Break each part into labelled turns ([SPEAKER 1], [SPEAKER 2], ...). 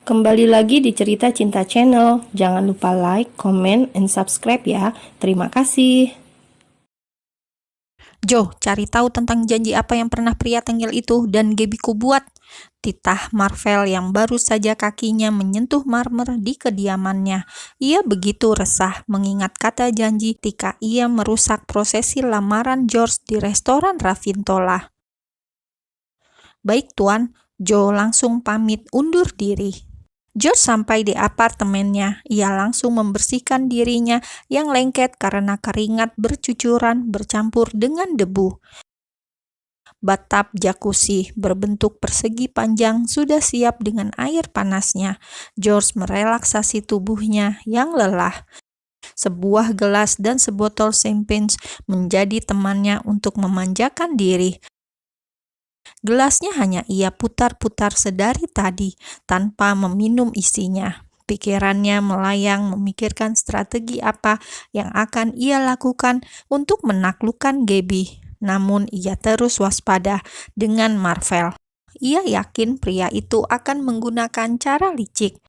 [SPEAKER 1] Kembali lagi di Cerita Cinta Channel. Jangan lupa like, comment, and subscribe ya. Terima kasih.
[SPEAKER 2] Jo, cari tahu tentang janji apa yang pernah pria tengil itu dan Gabyku buat. Titah Marvel yang baru saja kakinya menyentuh marmer di kediamannya. Ia begitu resah mengingat kata janji ketika ia merusak prosesi lamaran George di restoran Ravintola. Baik tuan, Jo langsung pamit undur diri. George sampai di apartemennya. Ia langsung membersihkan dirinya yang lengket karena keringat bercucuran bercampur dengan debu. Bathtub jacuzzi berbentuk persegi panjang sudah siap dengan air panasnya. George merelaksasi tubuhnya yang lelah. Sebuah gelas dan sebotol champagne menjadi temannya untuk memanjakan diri. Gelasnya hanya ia putar-putar sedari tadi, tanpa meminum isinya. Pikirannya melayang memikirkan strategi apa yang akan ia lakukan untuk menaklukkan Gaby. Namun ia terus waspada dengan Marvel. Ia yakin pria itu akan menggunakan cara licik.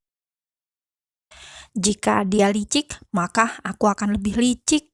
[SPEAKER 2] Jika dia licik, maka aku akan lebih licik.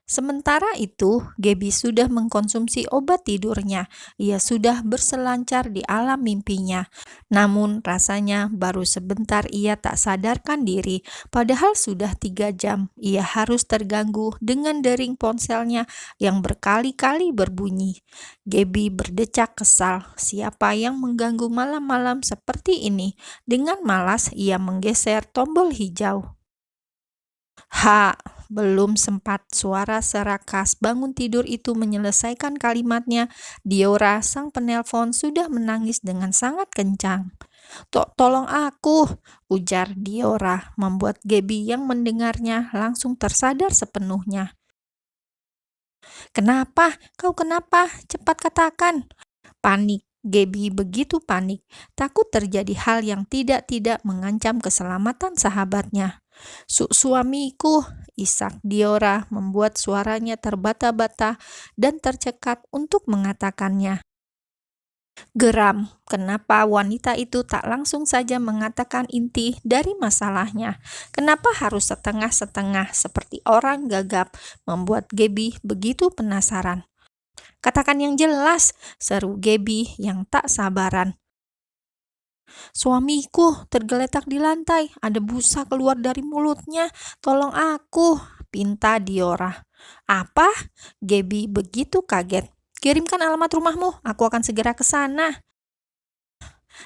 [SPEAKER 2] Sementara itu, Gaby sudah mengkonsumsi obat tidurnya. Ia sudah berselancar di alam mimpinya. Namun rasanya baru sebentar ia tak sadarkan diri. Padahal sudah 3 jam. Ia harus terganggu dengan dering ponselnya yang berkali-kali berbunyi. Gaby berdecak kesal. Siapa yang mengganggu malam-malam seperti ini? Dengan malas ia menggeser tombol hijau. Belum sempat suara serakas bangun tidur itu menyelesaikan kalimatnya, Diora sang penelpon sudah menangis dengan sangat kencang. Tolong aku," ujar Diora, membuat Gaby yang mendengarnya langsung tersadar sepenuhnya. "Kenapa? Kau kenapa? Cepat katakan." Panik. Gaby begitu panik, takut terjadi hal yang tidak mengancam keselamatan sahabatnya. Suamiku, isak Diora membuat suaranya terbata-bata dan tercekat untuk mengatakannya. Geram, kenapa wanita itu tak langsung saja mengatakan inti dari masalahnya? Kenapa harus setengah-setengah seperti orang gagap, membuat Gaby begitu penasaran. "Katakan yang jelas," seru Gaby yang tak sabaran. "Suamiku tergeletak di lantai, ada busa keluar dari mulutnya. Tolong aku," pinta Diora. "Apa?" Gaby begitu kaget. "Kirimkan alamat rumahmu, aku akan segera ke sana."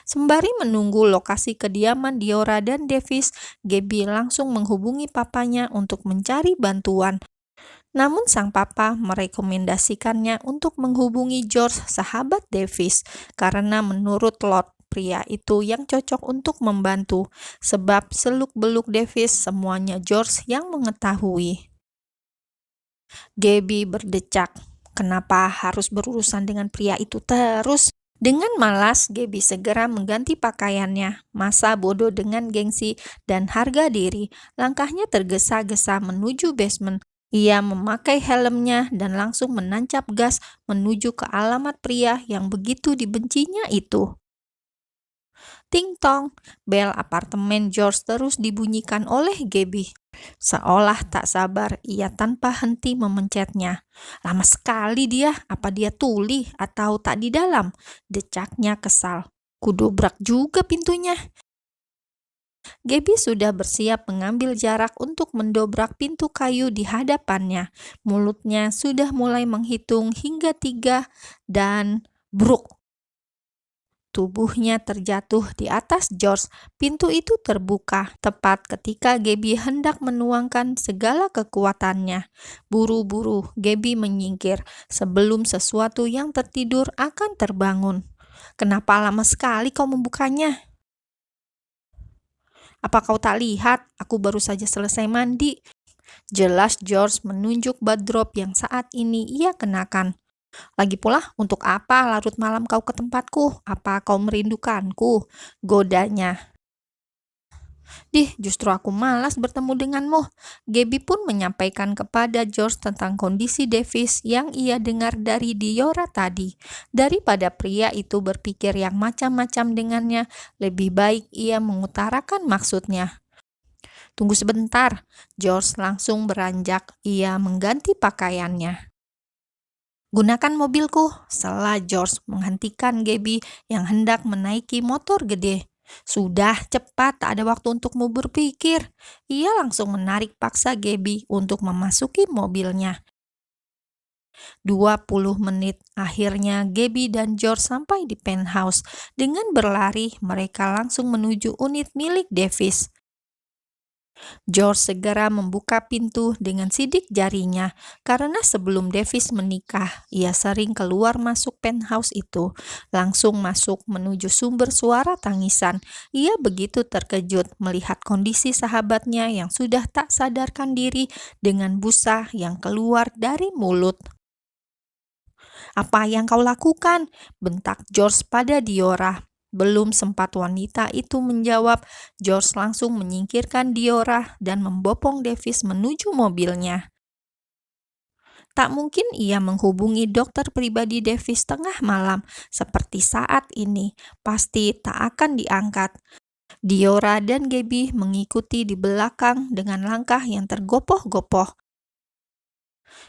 [SPEAKER 2] Sembari menunggu lokasi kediaman Diora dan Davis, Gaby langsung menghubungi papanya untuk mencari bantuan. Namun sang papa merekomendasikannya untuk menghubungi George, sahabat Davis, karena menurut Lord, pria itu yang cocok untuk membantu, sebab seluk-beluk Davis semuanya George yang mengetahui. Gaby berdecak, kenapa harus berurusan dengan pria itu terus? Dengan malas, Gaby segera mengganti pakaiannya. Masa bodoh dengan gengsi dan harga diri, langkahnya tergesa-gesa menuju basement. Ia memakai helmnya dan langsung menancap gas menuju ke alamat pria yang begitu dibencinya itu. Ting tong, bel apartemen George terus dibunyikan oleh Gaby. Seolah tak sabar, ia tanpa henti memencetnya. "Lama sekali dia, apa dia tuli atau tak di dalam?" decaknya kesal. "Kudobrak juga pintunya." Gaby sudah bersiap mengambil jarak untuk mendobrak pintu kayu di hadapannya. Mulutnya sudah mulai menghitung hingga 3 dan bruk. Tubuhnya terjatuh di atas George. Pintu itu terbuka tepat ketika Gaby hendak menuangkan segala kekuatannya. Buru-buru Gaby menyingkir sebelum sesuatu yang tertidur akan terbangun. "Kenapa lama sekali kau membukanya?" "Apa kau tak lihat? Aku baru saja selesai mandi." Jelas George menunjuk bathrobe yang saat ini ia kenakan. "Lagi pula, untuk apa larut malam kau ke tempatku? Apa kau merindukanku?" godanya. "Dih, justru aku malas bertemu denganmu." Gabby pun menyampaikan kepada George tentang kondisi Davis yang ia dengar dari Diora tadi. Daripada pria itu berpikir yang macam-macam dengannya, lebih baik ia mengutarakan maksudnya. "Tunggu sebentar." George langsung beranjak. Ia mengganti pakaiannya. "Gunakan mobilku," sela George menghentikan Gabby yang hendak menaiki motor gede. "Sudah, cepat, tak ada waktu untukmu berpikir." Ia langsung menarik paksa Gabby untuk memasuki mobilnya. 20 menit, akhirnya Gabby dan George sampai di penthouse. Dengan berlari, mereka langsung menuju unit milik Davis. George segera membuka pintu dengan sidik jarinya, karena sebelum Davis menikah, ia sering keluar masuk penthouse itu, langsung masuk menuju sumber suara tangisan. Ia begitu terkejut melihat kondisi sahabatnya yang sudah tak sadarkan diri dengan busa yang keluar dari mulut. "Apa yang kau lakukan?" bentak George pada Diora. Belum sempat wanita itu menjawab, George langsung menyingkirkan Diora dan membopong Davis menuju mobilnya. Tak mungkin ia menghubungi dokter pribadi Davis tengah malam, seperti saat ini. Pasti tak akan diangkat. Diora dan Gabby mengikuti di belakang dengan langkah yang tergopoh-gopoh.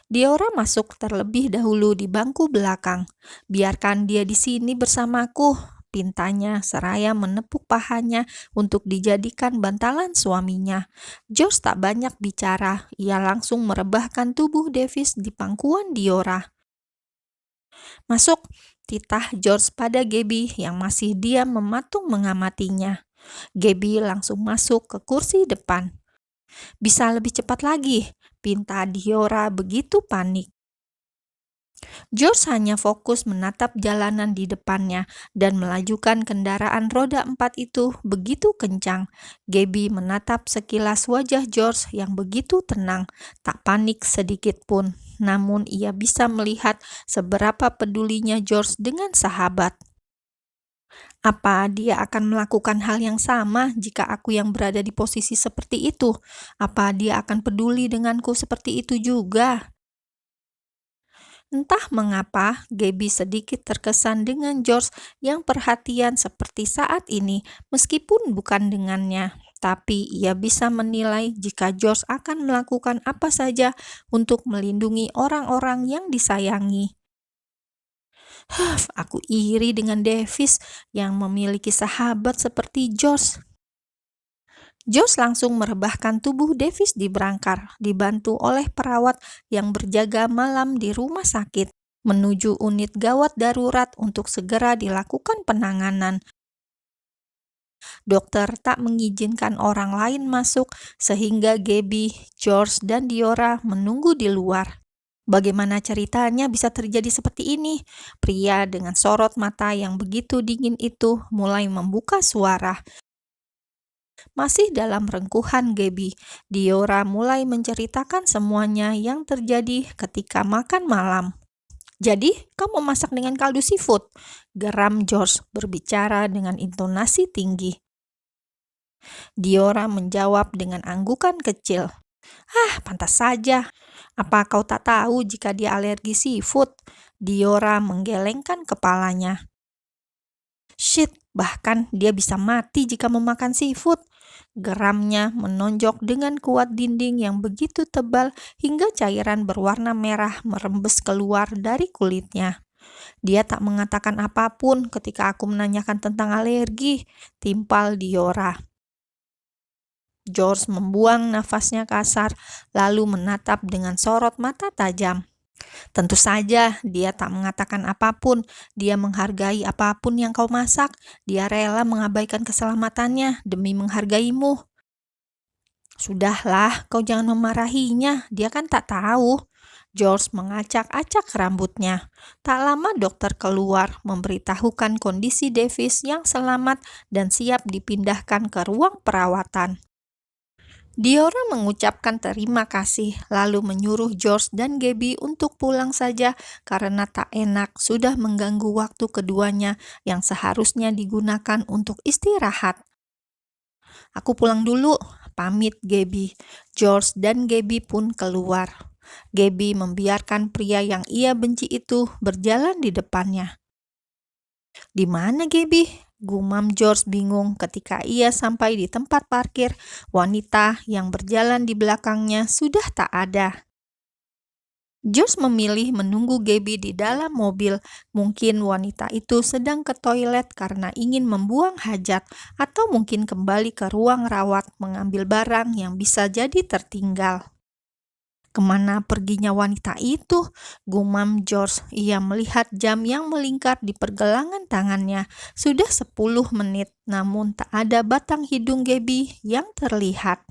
[SPEAKER 2] Diora masuk terlebih dahulu di bangku belakang. "Biarkan dia di sini bersamaku," pintanya seraya menepuk pahanya untuk dijadikan bantalan suaminya. George tak banyak bicara, ia langsung merebahkan tubuh Davis di pangkuan Diora. "Masuk," titah George pada Gabby yang masih diam mematung mengamatinya. Gabby langsung masuk ke kursi depan. "Bisa lebih cepat lagi," pinta Diora begitu panik. George hanya fokus menatap jalanan di depannya dan melajukan kendaraan roda 4 itu begitu kencang. Gabby menatap sekilas wajah George yang begitu tenang, tak panik sedikit pun. Namun ia bisa melihat seberapa pedulinya George dengan sahabat. Apa dia akan melakukan hal yang sama jika aku yang berada di posisi seperti itu? Apa dia akan peduli denganku seperti itu juga? Entah mengapa, Gabby sedikit terkesan dengan George yang perhatian seperti saat ini, meskipun bukan dengannya. Tapi ia bisa menilai jika George akan melakukan apa saja untuk melindungi orang-orang yang disayangi. Aku iri dengan Davis yang memiliki sahabat seperti George. George langsung merebahkan tubuh Davis di berangkar, dibantu oleh perawat yang berjaga malam di rumah sakit, menuju unit gawat darurat untuk segera dilakukan penanganan. Dokter tak mengizinkan orang lain masuk, sehingga Gabby, George, dan Diora menunggu di luar. Bagaimana ceritanya bisa terjadi seperti ini? Pria dengan sorot mata yang begitu dingin itu mulai membuka suara. Masih dalam rengkuhan Gabby, Diora mulai menceritakan semuanya yang terjadi ketika makan malam. "Jadi, kamu masak dengan kaldu seafood?" geram George berbicara dengan intonasi tinggi. Diora menjawab dengan anggukan kecil. Pantas saja. Apa kau tak tahu jika dia alergi seafood?" Diora menggelengkan kepalanya. "Shit, bahkan dia bisa mati jika memakan seafood." Geramnya menonjok dengan kuat dinding yang begitu tebal hingga cairan berwarna merah merembes keluar dari kulitnya. "Dia tak mengatakan apapun ketika aku menanyakan tentang alergi," timpal Diora. George membuang nafasnya kasar, lalu menatap dengan sorot mata tajam. "Tentu saja dia tak mengatakan apapun. Dia menghargai apapun yang kau masak. Dia rela mengabaikan keselamatannya demi menghargaimu." "Sudahlah, kau jangan memarahinya. Dia kan tak tahu." George mengacak-acak rambutnya. Tak lama dokter keluar memberitahukan kondisi Davis yang selamat dan siap dipindahkan ke ruang perawatan. Diora mengucapkan terima kasih, lalu menyuruh George dan Gabby untuk pulang saja karena tak enak sudah mengganggu waktu keduanya yang seharusnya digunakan untuk istirahat. Aku pulang dulu, pamit Gabby. George dan Gabby pun keluar. Gabby membiarkan pria yang ia benci itu berjalan di depannya. "Di mana Gabby?" gumam George bingung ketika ia sampai di tempat parkir. Wanita yang berjalan di belakangnya sudah tak ada. George memilih menunggu Gabby di dalam mobil. Mungkin wanita itu sedang ke toilet karena ingin membuang hajat, atau mungkin kembali ke ruang rawat mengambil barang yang bisa jadi tertinggal. "Kemana perginya wanita itu?" gumam George. Ia melihat jam yang melingkar di pergelangan tangannya. Sudah 10 menit, namun tak ada batang hidung Gabby yang terlihat.